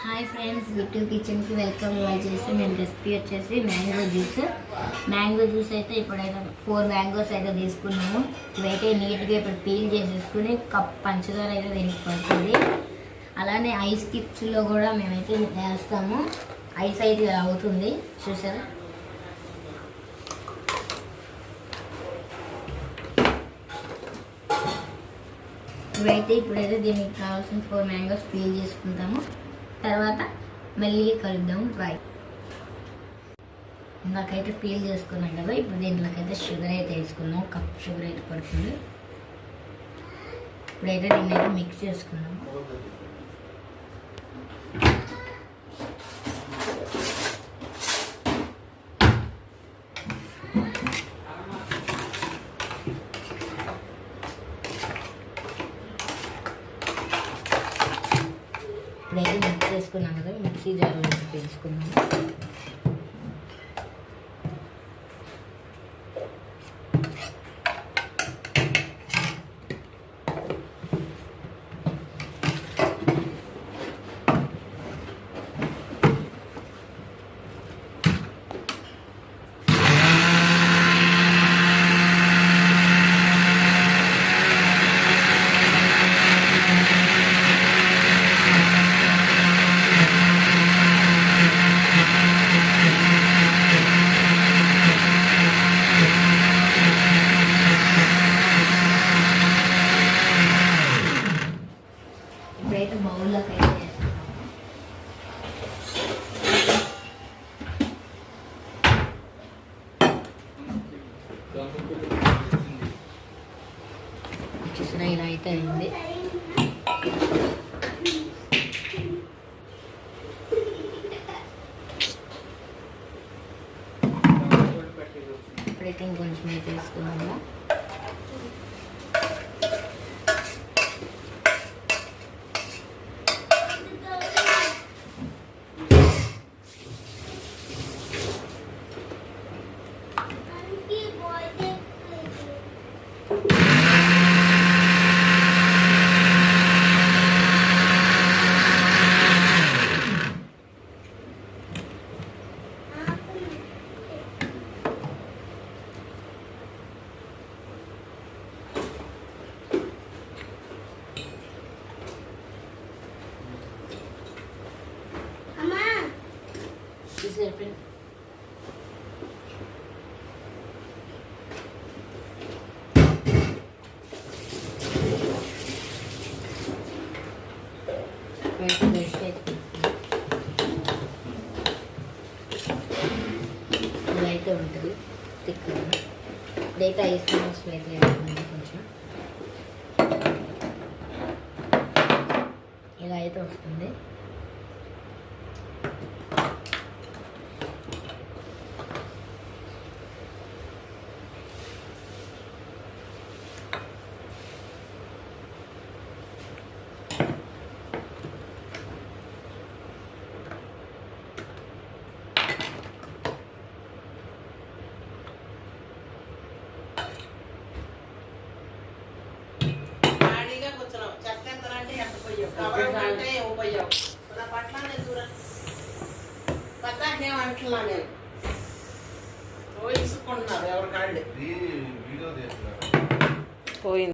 Hi friends, bit కిచెన్కి welcome. చేసి నేను రెసిపీ వచ్చేసి మ్యాంగో జ్యూస్ అయితే ఇప్పుడైతే 4 మ్యాంగోస్ అయితే తీసుకున్నాము. ఇవైతే నీట్గా ఇప్పుడు పీల్ చేసేసుకుని కప్ పంచదార అయితే దీనికి పడుతుంది. అలానే ఐస్ టిప్స్లో కూడా మేమైతే వేస్తాము. ఐస్ అయితే అవుతుంది చూసారా. ఇప్పుడైతే దీనికి కావాల్సిన 4 మ్యాంగోస్ పీల్ చేసుకుంటాము. తర్వాత మెల్లిగా కలుద్దాము. బాయ్. ఇందాకైతే పీల్ చేసుకున్నాం కదా, ఇప్పుడు దీంట్లోకైతే షుగర్ అయితే వేసుకున్నాము. కప్ షుగర్ అయితే పడుతుంది. ఇప్పుడైతే దీన్ని అయితే మిక్స్ చేసుకున్నాము. ఇప్పుడైతే మిక్స్ చేసుకున్నాం కదా, మిక్సీ జార్లో వేసుకున్నాము. ఇప్పుడైతే బౌల్లోకి అయితే చూసినా ఇలా అయితే అయింది. ఇప్పుడైతే ఇంకొంచెం అయితే వేసుకున్నాము. సరిపోయింది. ఇలా అయితే ఉంటుంది థిక్గా. ఇదైతే ఐస్ క్రీమ్స్ అయితే కొంచెం ఇలా అయితే వస్తుంది. నేను పోయించుకుంటున్నారు ఎవరికాళ్ళు పోయింది.